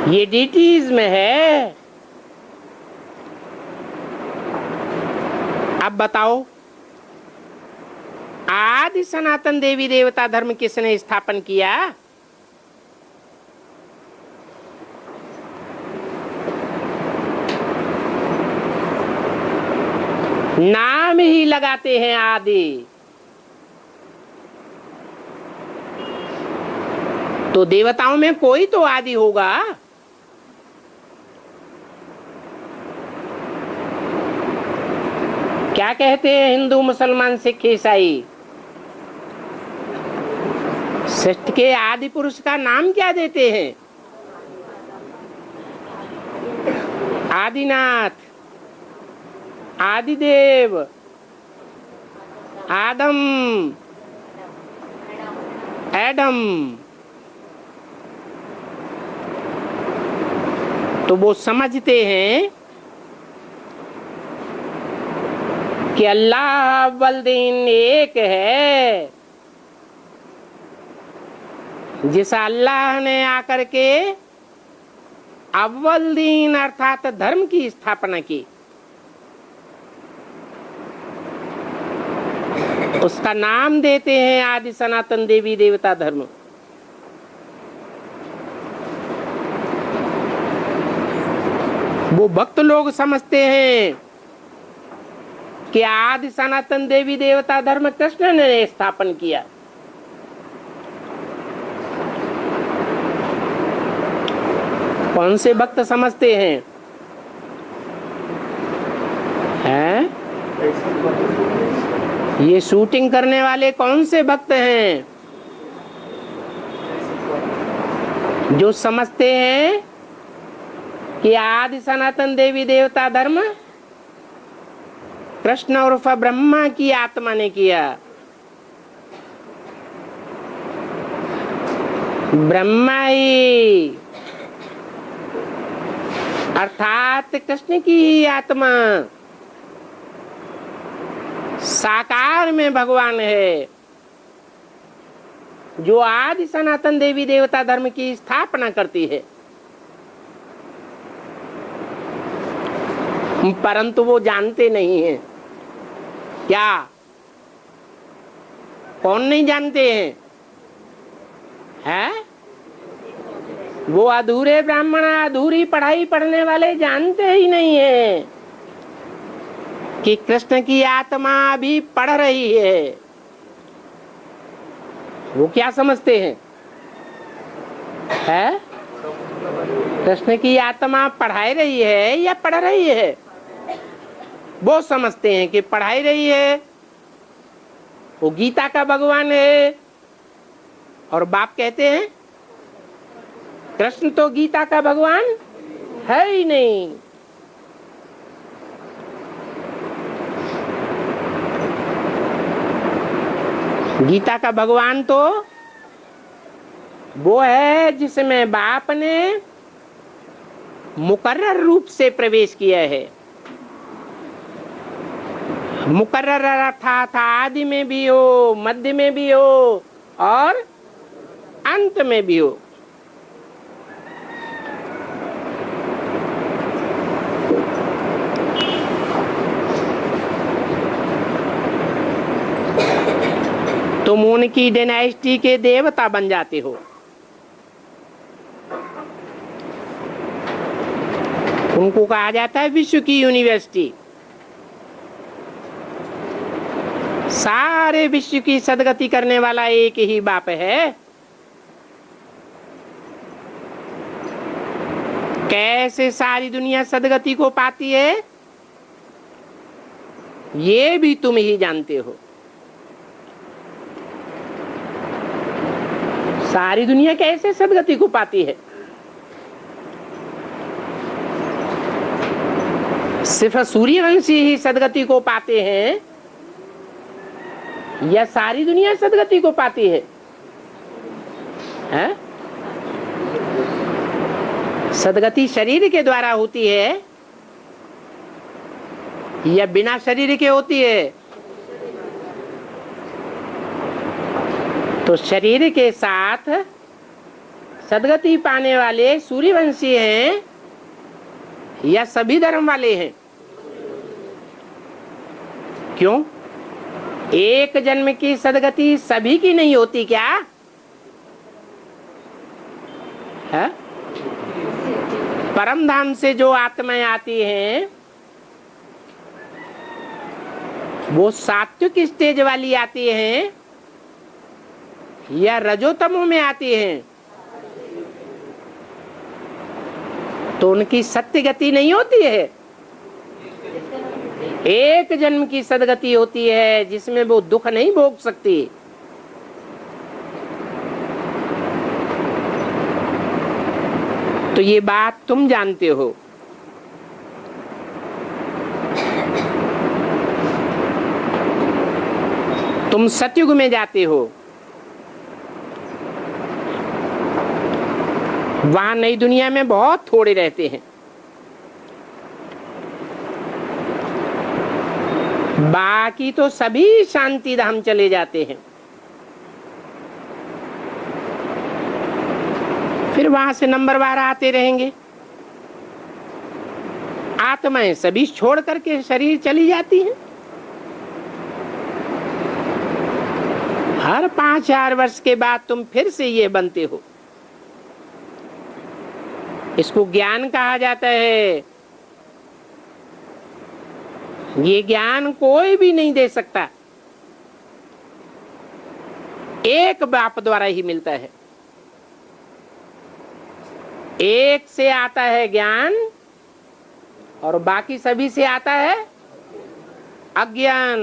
ये डीटीज में है। अब बताओ, आदि सनातन देवी देवता धर्म किसने स्थापन किया? नाम ही लगाते हैं आदि। तो देवताओं में कोई तो आदि होगा। क्या कहते हैं हिंदू, मुसलमान, सिख, ईसाई? सृष्टि के आदि पुरुष का नाम क्या देते हैं? आदिनाथ, आदिदेव, आदम, एडम। तो वो समझते हैं कि अल्लाह अव्वल दीन एक है। जिस अल्लाह ने आकर के अव्वल दीन अर्थात धर्म की स्थापना की, उसका नाम देते हैं आदि सनातन देवी देवता धर्म। वो भक्त लोग समझते हैं कि आदि सनातन देवी देवता धर्म कृष्ण ने स्थापन किया। कौन से भक्त समझते हैं? हैं? ये शूटिंग करने वाले कौन से भक्त हैं जो समझते हैं कि आदि सनातन देवी देवता धर्म कृष्ण उर्फ ब्रह्मा की आत्मा ने किया? ब्रह्मा ही अर्थात कृष्ण की ही आत्मा साकार में भगवान है, जो आदि सनातन देवी देवता धर्म की स्थापना करती है। परंतु वो जानते नहीं हैं। क्या? कौन नहीं जानते हैं? हैं? वो अधूरे ब्राह्मण, अधूरी पढ़ाई पढ़ने वाले जानते ही नहीं है कि कृष्ण की आत्मा अभी पढ़ रही है। वो क्या समझते हैं? है? कृष्ण की आत्मा पढ़ाई रही है या पढ़ रही है? वो समझते हैं कि पढ़ाई रही है। वो गीता का भगवान है। और बाप कहते हैं कृष्ण तो गीता का भगवान है ही नहीं। गीता का भगवान तो वो है जिसमें बाप ने मुकर्रर रूप से प्रवेश किया है। मुकर्रर अर्थात आदि में भी हो, मध्य में भी हो और अंत में भी हो। तुम उनकी डायनेस्टी के देवता बन जाते हो। उनको कहा जाता है विश्व की यूनिवर्सिटी। सारे विश्व की सदगति करने वाला एक ही बाप है। कैसे सारी दुनिया सदगति को पाती है ये भी तुम ही जानते हो। सारी दुनिया कैसे सदगति को पाती है? सिर्फ सूर्यवंशी ही सदगति को पाते हैं या सारी दुनिया सदगति को पाती है? हैं? सदगति शरीर के द्वारा होती है या बिना शरीर के होती है? तो शरीर के साथ सदगति पाने वाले सूर्यवंशी हैं या सभी धर्म वाले हैं? क्यों? एक जन्म की सदगति सभी की नहीं होती क्या है? परम धाम से जो आत्माएं आती हैं वो सात्विक स्टेज वाली आती हैं या रजोतमो में आती हैं? तो उनकी सत्य गति नहीं होती है। एक जन्म की सदगति होती है जिसमें वो दुख नहीं भोग सकती। तो ये बात तुम जानते हो। तुम सतयुग में जाते हो, वहां नई दुनिया में बहुत थोड़े रहते हैं। बाकी तो सभी शांति धाम चले जाते हैं। फिर वहां से नंबरवार आते रहेंगे। आत्माएं सभी छोड़ करके शरीर चली जाती हैं। हर 5,000 वर्ष के बाद तुम फिर से ये बनते हो। इसको ज्ञान कहा जाता है। ये ज्ञान कोई भी नहीं दे सकता, एक बाप द्वारा ही मिलता है। एक से आता है ज्ञान और बाकी सभी से आता है अज्ञान।